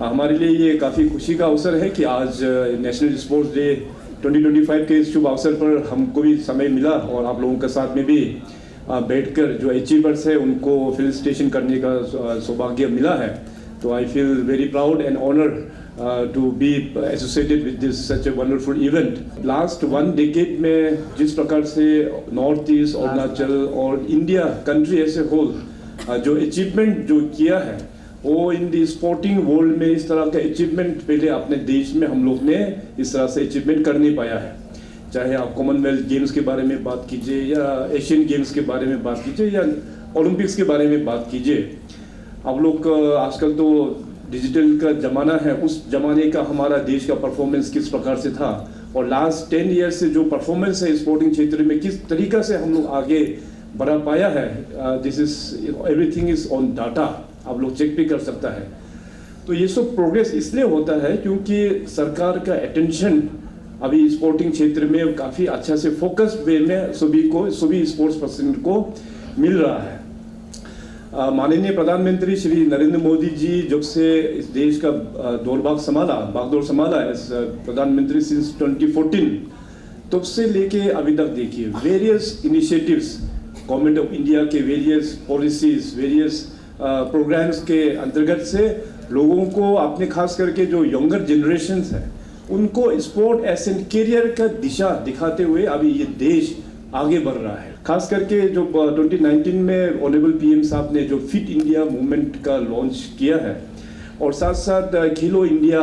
हमारे लिए ये काफ़ी खुशी का अवसर है कि आज नेशनल स्पोर्ट्स डे 2025 के शुभ अवसर पर हमको भी समय मिला और आप लोगों के साथ में भी बैठकर जो अचीवर्स है उनको फेलिसिटेशन करने का सौभाग्य मिला है। तो I feel very proud and honoured to be associated with this such a wonderful event. Last 1 decade में जिस प्रकार से नॉर्थ ईस्ट, अरुणाचल और India country as a whole जो अचीवमेंट जो किया है वो इन दी स्पोर्टिंग वर्ल्ड में इस तरह का अचीवमेंट पहले अपने देश में हम लोग ने इस तरह से अचीवमेंट कर नहीं पाया है। चाहे आप कॉमनवेल्थ गेम्स के बारे में बात कीजिए या एशियन गेम्स के बारे में बात कीजिए या ओलंपिक्स के बारे में बात कीजिए। आप लोग आजकल तो डिजिटल का ज़माना है, उस ज़माने का हमारा देश का परफॉर्मेंस किस प्रकार से था और लास्ट 10 ईयर्स से जो परफॉर्मेंस है स्पोर्टिंग क्षेत्र में किस तरीक़ा से हम लोग आगे बढ़ा पाया है, this is everything is on data, आप लोग चेक भी कर सकता है। तो ये सब प्रोग्रेस इसलिए होता है क्योंकि सरकार का अटेंशन अभी स्पोर्टिंग क्षेत्र में काफ़ी अच्छा से फोकस वे में सभी स्पोर्ट्स पर्सन को मिल रहा है। माननीय प्रधानमंत्री श्री नरेंद्र मोदी जी जब से इस देश का बागडोर संभाला एज प्रधानमंत्री सिंस 2014, तब से लेके अभी तक देखिए various initiatives government of India के वेरियस पॉलिसीज, वेरियस प्रोग्राम्स के अंतर्गत से लोगों को अपने खास करके जो यंगर जनरेशन्स है उनको स्पोर्ट एज एन करियर का दिशा दिखाते हुए अभी ये देश आगे बढ़ रहा है। खास करके जो 2019 में ऑनरेबल पीएम साहब ने जो फिट इंडिया मूवमेंट का लॉन्च किया है और साथ साथ खेलो इंडिया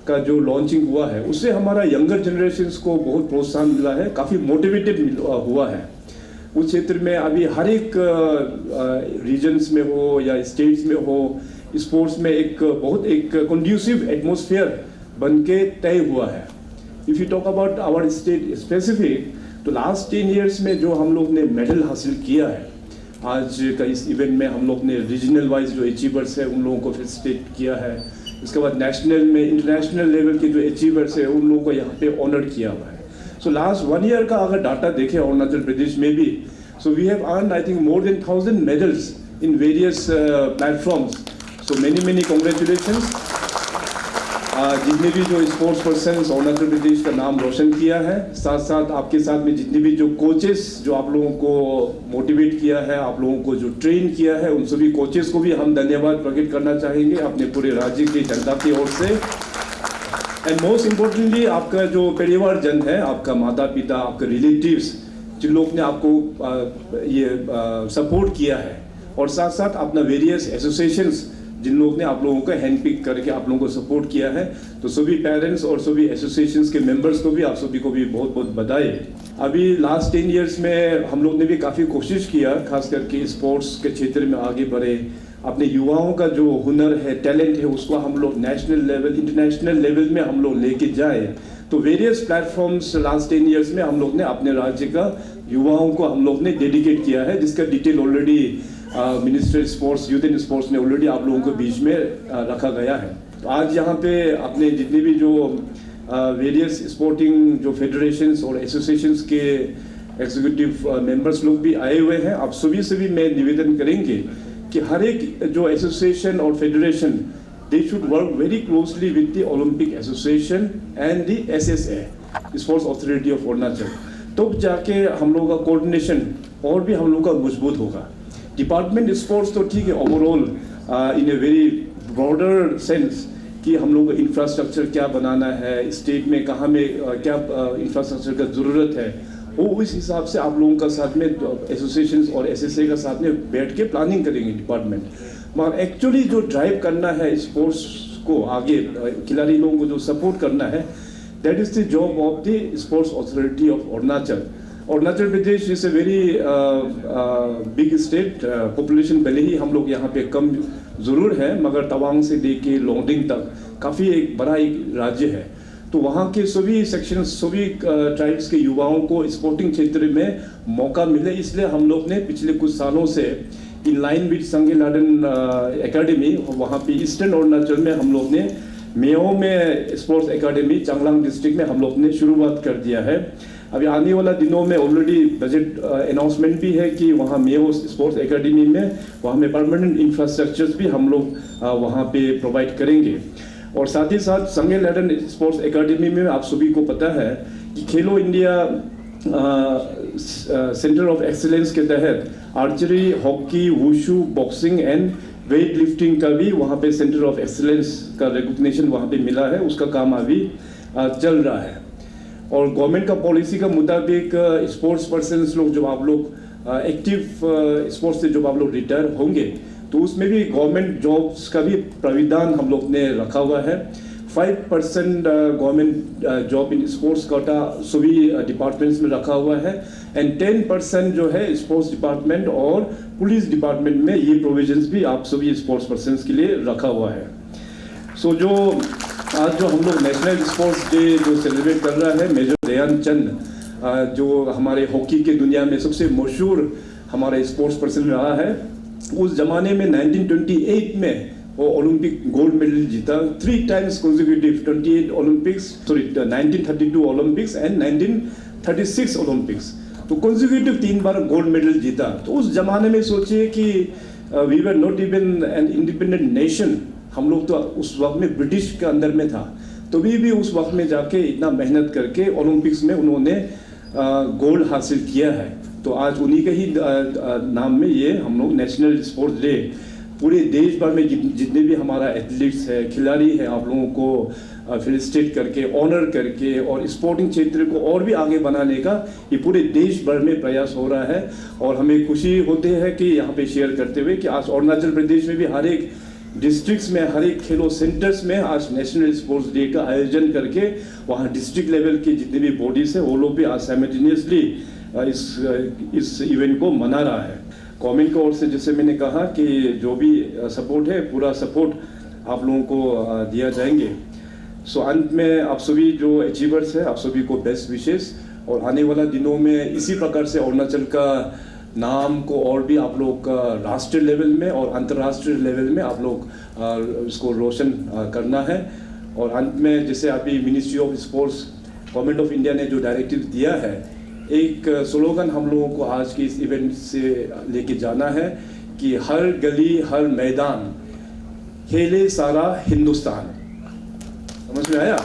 का जो लॉन्चिंग हुआ है उससे हमारा यंगर जनरेशन्स को बहुत प्रोत्साहन मिला है, काफ़ी मोटिवेटेड हुआ है। उस क्षेत्र में अभी हर एक रीजन्स में हो या स्टेट्स में हो स्पोर्ट्स में एक बहुत एक कंड्यूसिव एटमॉस्फेयर बन के तय हुआ है। If you talk about our state specific, तो लास्ट 10 ईयर्स में जो हम लोग ने मेडल हासिल किया है, आज का इस इवेंट में हम लोग ने रीजनल वाइज जो अचीवर्स है उन लोगों को फेलिसिटेट किया है। इसके बाद नेशनल में इंटरनेशनल लेवल के जो अचीवर्स है उन लोगों को यहाँ पे ऑनर किया हुआ है। So last 1 year का अगर डाटा देखें अरुणाचल प्रदेश में भी, so we have earned I think more than 1000 medals in various platforms. So many congratulations. जितने भी जो स्पोर्ट्स पर्सन्स अरुणाचल प्रदेश का नाम रोशन किया है, साथ साथ आपके साथ में जितने भी जो कोचेस जो आप लोगों को मोटिवेट किया है, आप लोगों को जो ट्रेन किया है, उन सभी कोचेस को भी हम धन्यवाद प्रकट करना चाहेंगे अपने पूरे राज्य की जनता की ओर से। एंड मोस्ट इम्पोर्टेंटली आपका जो परिवार जन है, आपका माता पिता, आपके रिलेटिव्स जिन लोग ने आपको ये सपोर्ट किया है और साथ साथ अपना वेरियस एसोसिएशंस जिन लोग ने आप लोगों को हैंड पिक करके आप लोगों को सपोर्ट किया है, तो सभी पेरेंट्स और सभी एसोसिएशंस के मेंबर्स को भी आप सभी को भी बहुत बहुत बधाई। अभी लास्ट 10 ईयर्स में हम लोग ने भी काफ़ी कोशिश किया खास करके स्पोर्ट्स के क्षेत्र में आगे बढ़े, अपने युवाओं का जो हुनर है, टैलेंट है, उसको हम लोग नेशनल लेवल, इंटरनेशनल लेवल में हम लोग लेके जाए। तो वेरियस प्लेटफॉर्म्स लास्ट 10 ईयर्स में हम लोग ने अपने राज्य का युवाओं को हम लोग ने डेडिकेट किया है, जिसका detail already minister sports, youth and sports ने ऑलरेडी आप लोगों के बीच में रखा गया है। तो आज यहाँ पे अपने जितने भी जो वेरियस स्पोर्टिंग जो फेडरेशंस और एसोसिएशंस के एग्जीक्यूटिव मेंबर्स लोग भी आए हुए हैं। आप सभी मैं निवेदन करेंगे कि हर एक जो एसोसिएशन और federation they should work very closely with the Olympic association and the SSA, sports authority of Arunachal. तो जाके हम लोगों का कोऑर्डिनेशन और भी हम लोग का मजबूत होगा। डिपार्टमेंट स्पोर्ट्स तो ठीक है overall in a very broader sense कि हम लोग को इंफ्रास्ट्रक्चर क्या बनाना है, स्टेट में कहाँ में क्या इंफ्रास्ट्रक्चर का ज़रूरत है, वो उस हिसाब से आप लोगों का साथ में एसोसिएशंस और SSA का साथ में बैठ के प्लानिंग करेंगे डिपार्टमेंट। मगर एक्चुअली जो ड्राइव करना है स्पोर्ट्स को आगे, खिलाड़ी लोगों को जो सपोर्ट करना है, that is the job of the sports authority of Arunachal. Arunachal Pradesh is a very big state, population भले ही हम लोग यहाँ पे कम ज़रूर है, मगर तवांग से लेके लोंगडिंग तक काफ़ी एक बड़ा एक राज्य है। तो वहाँ के सभी सेक्शंस, सभी ट्राइब्स के युवाओं को स्पोर्टिंग क्षेत्र में मौका मिले, इसलिए हम लोग ने पिछले कुछ सालों से इन लाइन विद संगे लाडन एकेडमी, वहाँ पे ईस्टर्न अरुणाचल में हम लोग ने मेयो में स्पोर्ट्स एकेडमी चांगलांग डिस्ट्रिक्ट में हम लोग ने शुरुआत कर दिया है। अभी आने वाला दिनों में ऑलरेडी बजट अनाउंसमेंट भी है कि वहाँ मेयो स्पोर्ट्स एकेडमी में वहाँ में परमानेंट इंफ्रास्ट्रक्चर्स भी हम लोग वहाँ पे प्रोवाइड करेंगे। और साथ ही साथ संगे लैडन स्पोर्ट्स एकेडमी में आप सभी को पता है कि खेलो इंडिया सेंटर ऑफ एक्सीलेंस के तहत archery, hockey, wushu, boxing and weight lifting का भी वहाँ पे सेंटर ऑफ एक्सीलेंस का रिकॉग्निशन वहाँ पे मिला है। उसका काम अभी चल रहा है। और गवर्नमेंट का पॉलिसी का मुताबिक स्पोर्ट्स पर्सन लोग जब आप लोग एक्टिव स्पोर्ट्स से जब आप लोग रिटायर होंगे तो उसमें भी गवर्नमेंट जॉब्स का भी प्राविधान हम लोग ने रखा हुआ है। 5% government job in sports quota सभी डिपार्टमेंट्स में रखा हुआ है एंड 10% जो है स्पोर्ट्स डिपार्टमेंट और पुलिस डिपार्टमेंट में ये प्रोविजंस भी आप सभी स्पोर्ट्स पर्सन के लिए रखा हुआ है। सो जो आज जो हम लोग नेशनल स्पोर्ट्स डे जो सेलिब्रेट कर रहा है, मेजर ध्यानचंद जो हमारे हॉकी के दुनिया में सबसे मशहूर हमारा स्पोर्ट्स पर्सन रहा है, उस जमाने में 1928 में वो ओलंपिक गोल्ड मेडल जीता 3 times consecutive, 28 Olympics, 1932 Olympics and 1936 Olympics, तो consecutive 3 बार गोल्ड मेडल जीता। तो उस जमाने में सोचिए कि we were not even an independent nation, हम लोग तो उस वक्त में ब्रिटिश के अंदर में था, तो भी उस वक्त में जाके इतना मेहनत करके ओलंपिक्स में उन्होंने गोल्ड हासिल किया है। तो आज उन्हीं के ही नाम में ये हम लोग नेशनल स्पोर्ट्स डे पूरे देश भर में जितने भी हमारा एथलीट्स है, खिलाड़ी है, आप लोगों को फेलिसिटेट करके, ऑनर करके और स्पोर्टिंग क्षेत्र को और भी आगे बनाने का ये पूरे देश भर में प्रयास हो रहा है। और हमें खुशी होती है कि यहाँ पे शेयर करते हुए कि आज अरुणाचल प्रदेश में भी हर एक डिस्ट्रिक्ट्स में, हर एक खेलों सेंटर्स में आज नेशनल स्पोर्ट्स डे का आयोजन करके वहाँ डिस्ट्रिक्ट लेवल की जितनी भी बॉडीज है वो लोग भी आज साइमल्टेनियसली इस इवेंट को मना रहा है। गवर्नमेंट की ओर से जैसे मैंने कहा कि जो भी सपोर्ट है, पूरा सपोर्ट आप लोगों को दिया जाएंगे। सो अंत में आप सभी जो अचीवर्स है, आप सभी को बेस्ट विशेस, और आने वाला दिनों में इसी प्रकार से अरुणाचल का नाम को और भी आप लोग राष्ट्रीय लेवल में और अंतर्राष्ट्रीय लेवल में आप लोग इसको रोशन करना है। और अंत में जैसे अभी ministry of sports government of India ने जो डायरेक्टिव दिया है, एक स्लोगन हम लोगों को आज के इस इवेंट से लेके जाना है कि हर गली हर मैदान खेले सारा हिंदुस्तान। समझ में आया?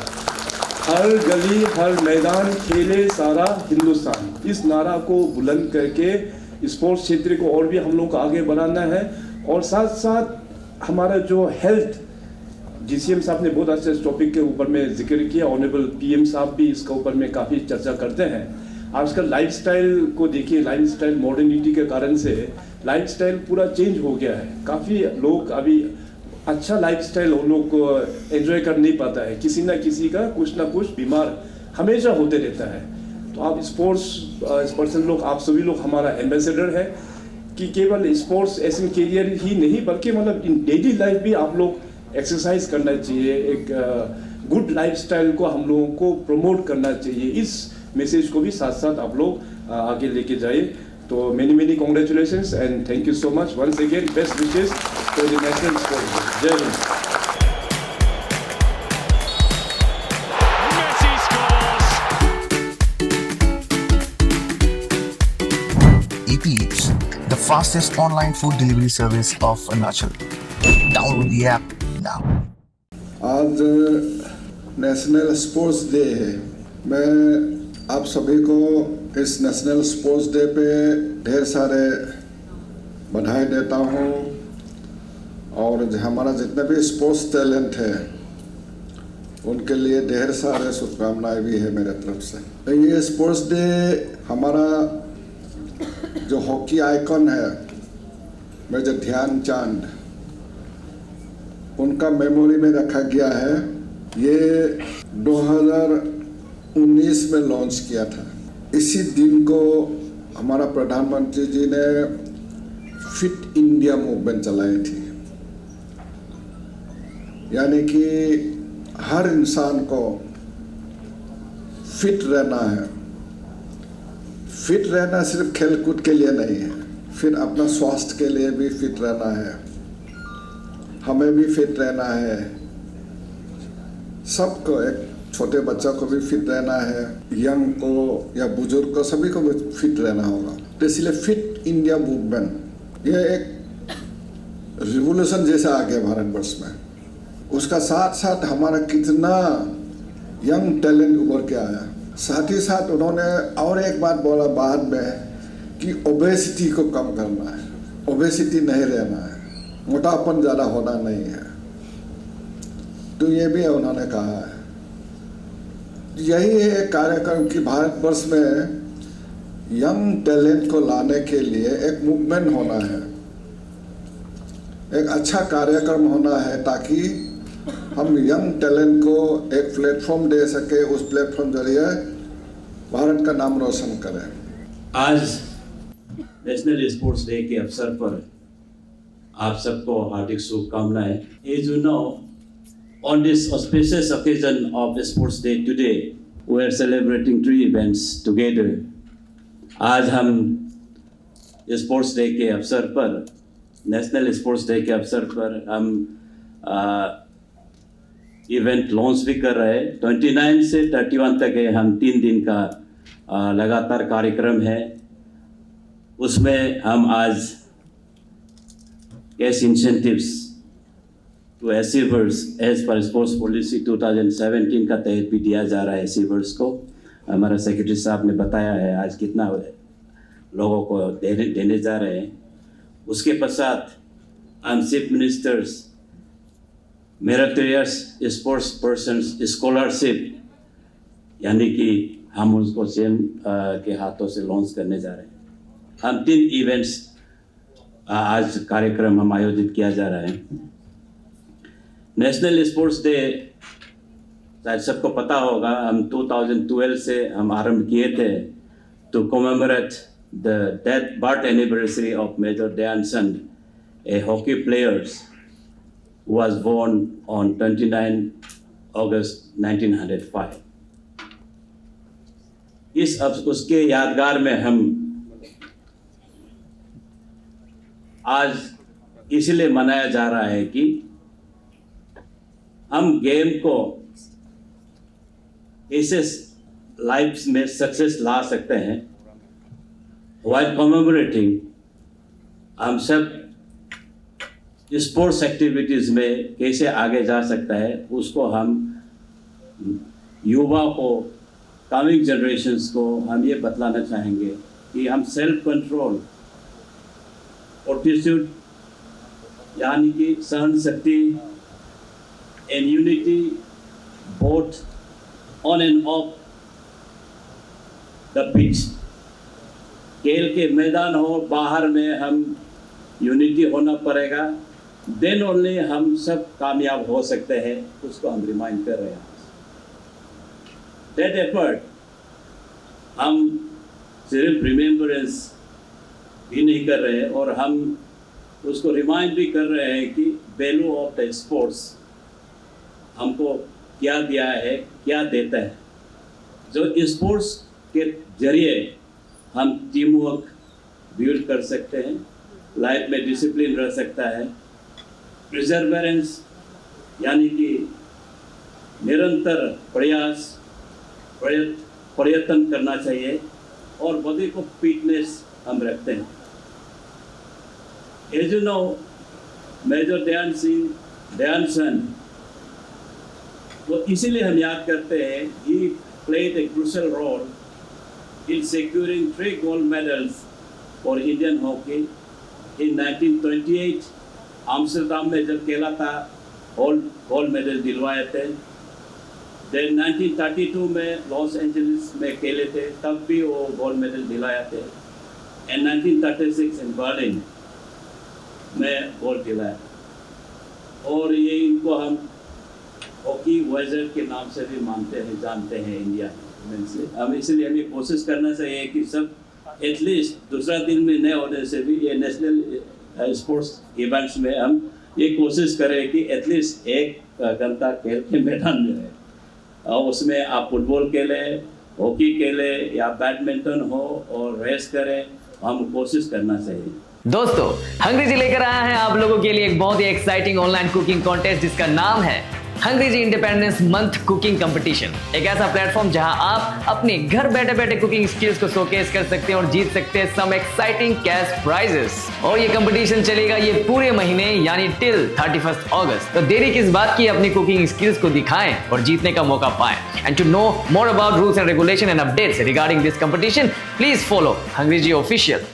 हर गली हर मैदान खेले सारा हिंदुस्तान। इस नारा को बुलंद करके स्पोर्ट्स क्षेत्र को और भी हम लोग को आगे बढ़ाना है। और साथ साथ हमारा जो हेल्थ, GCM साहब ने बहुत अच्छे टॉपिक के ऊपर में जिक्र किया, ऑनरेबल PM साहब भी इसके ऊपर में काफ़ी चर्चा करते हैं। आजकल लाइफस्टाइल को देखिए, लाइफस्टाइल मॉडर्निटी के कारण से लाइफस्टाइल पूरा चेंज हो गया है। काफ़ी लोग अभी अच्छा लाइफस्टाइल उन लोग को एंजॉय कर नहीं पाता है, किसी ना किसी का कुछ ना कुछ बीमार हमेशा होते रहता है। तो आप स्पोर्ट्स पर्सन लोग, आप सभी लोग हमारा एम्बेसडर है कि केवल स्पोर्ट्स एज एन कैरियर ही नहीं, बल्कि मतलब इन डेली लाइफ भी आप लोग एक्सरसाइज करना चाहिए, एक गुड लाइफस्टाइल को हम लोगों को प्रमोट करना चाहिए। इस मैसेज को भी साथ साथ आप लोग आगे लेके जाइए। तो many congratulations and thank you so much once again, best wishes for the national sports. Jai Hind. Eats, the fastest online food delivery service of Arunachal. Download the app now. आज नेशनल स्पोर्ट्स डे है। मैं आप सभी को इस national sports day पे ढेर सारे बधाई देता हूँ। और हमारा जितने भी स्पोर्ट्स टैलेंट है उनके लिए ढेर सारे शुभकामनाएं भी है मेरे तरफ से। तो ये स्पोर्ट्स डे हमारा जो हॉकी आइकन है मेजर ध्यानचंद, उनका मेमोरी में रखा गया है। ये 2019 में लॉन्च किया था। इसी दिन को हमारा प्रधानमंत्री जी ने फिट इंडिया मूवमेंट चलाई थी, यानी कि हर इंसान को फिट रहना है। फिट रहना सिर्फ खेलकूद के लिए नहीं है, फिर अपना स्वास्थ्य के लिए भी फिट रहना है, हमें भी फिट रहना है। सबको एक छोटे बच्चों को भी फिट रहना है, यंग को या बुजुर्ग को सभी को भी फिट रहना होगा। तो इसलिए फिट इंडिया मूवमेंट ये एक रिवोल्यूशन जैसा आ गया भारतवर्ष में। उसका साथ साथ हमारा कितना यंग टैलेंट उभर के आया। साथ ही साथ उन्होंने और एक बात बोला बाद में कि ओबेसिटी को कम करना है, ओबेसिटी नहीं रहना है, मोटापन ज़्यादा होना नहीं है। तो ये भी उन्होंने कहा है। यही है एक कार्यक्रम कि भारतवर्ष में यंग टैलेंट को लाने के लिए एक मूवमेंट होना है, एक अच्छा कार्यक्रम होना है, ताकि हम यंग टैलेंट को एक प्लेटफॉर्म दे सके, उस प्लेटफॉर्म जरिए भारत का नाम रोशन करें। आज नेशनल स्पोर्ट्स डे के अवसर पर आप सबको हार्दिक शुभकामनाएं। As you know, on this auspicious occasion of Sports Day today, we are celebrating 3 events together. आज हम स्पोर्ट्स डे के अवसर पर, नेशनल स्पोर्ट्स डे के अवसर पर हम इवेंट लॉन्च भी कर रहे हैं। 29 से 31 तक है, हम 3 दिन का लगातार कार्यक्रम है। उसमें हम आज cash incentives to achievers as per sports policy 2017 का तहत भी दिया जा रहा है अचीवर्स को। हमारा सेक्रेटरी साहब ने बताया है आज कितना लोगों को देने जा रहे हैं। उसके पश्चात हम chief ministers meritorious sports persons scholarship, यानी कि हम उसको सीएम के हाथों से लॉन्च करने जा रहे हैं। हम 3 इवेंट्स आज कार्यक्रम हम आयोजित किया जा रहा है। नेशनल स्पोर्ट्स डे शायद सबको पता होगा, हम 2012 से हम आरंभ किए थे to commemorate the birth anniversary of Major Dhyan Chand, a hockey players who was born on 29 August 1905। उसके यादगार में हम आज इसलिए मनाया जा रहा है कि हम गेम को ऐसे लाइफ में सक्सेस ला सकते हैं। while commemorating, हम सब स्पोर्ट्स एक्टिविटीज़ में कैसे आगे जा सकता है, उसको हम युवा को, कमिंग जनरेशन्स को हम ये बतलाना चाहेंगे कि हम सेल्फ कंट्रोल, फोर्टिट्यूड यानी कि सहन शक्ति and unity both on end of the pitch, खेल के मैदान हो बाहर में हम यूनिटी होना पड़ेगा, देन ओनली हम सब कामयाब हो सकते हैं। उसको हम रिमाइंड कर रहे हैं। दैट एफर्ट हम सिर्फ रिमेम्बरेंस भी नहीं कर रहे हैं, और हम उसको रिमाइंड भी कर रहे हैं कि वैल्यू ऑफ द स्पोर्ट्स हमको क्या दिया है, क्या देता है। जो स्पोर्ट्स के जरिए हम टीम वर्क बिल्ड कर सकते हैं, लाइफ में डिसिप्लिन रह सकता है, प्रिजर्वेरेंस यानी कि निरंतर प्रयत्न करना चाहिए, और बॉडी को फिटनेस हम रखते हैं। As you know, Major Dhyan Chand तो इसीलिए हम याद करते हैं, he played a crucial role in securing 3 gold medals for Indian hockey in 1928 Amsterdam में जब खेला था, गोल्ड मेडल दिलवाए थे। देन 1932 में लॉस एंजलिस में खेले थे, तब भी वो गोल्ड मेडल दिलाए थे। एंड 1936 इन बर्लिन में गोल्ड दिलाया। और ये इनको हम हॉकी वॉरियर के नाम से भी जानते हैं इंडिया में से। हम इसलिए हमें कोशिश करना चाहिए कि सब एटलीस्ट दूसरा दिन में न होने से भी ये नेशनल स्पोर्ट्स इवेंट्स में हम ये कोशिश करें कि एटलीस्ट 1 घंटा खेल के मैदान में रहे, और उसमें आप फुटबॉल खेले, हॉकी खेले या बैडमिंटन हो और रेस करें, हम कोशिश करना चाहिए। दोस्तों, हंग्री जी लेकर आया है आप लोगों के लिए एक बहुत ही एक्साइटिंग ऑनलाइन कुकिंग कॉन्टेस्ट जिसका नाम है हंग्री जी इंडिपेंडेंस मंथ कुकिंग कंपटीशन, एक ऐसा प्लेटफॉर्म जहां आप अपने घर बैठे बैठे कुकिंग स्किल्स को शोकेस कर सकते हैं और जीत सकते हैं सम एक्साइटिंग कैश प्राइजेस। और ये कंपटीशन चलेगा ये पूरे महीने यानी टिल 31 अगस्त। तो देरी किस बात की, अपनी कुकिंग स्किल्स को दिखाएं और जीतने का मौका पाएं। And to know more about rules and regulation and updates regarding this competition, please follow hungry G official.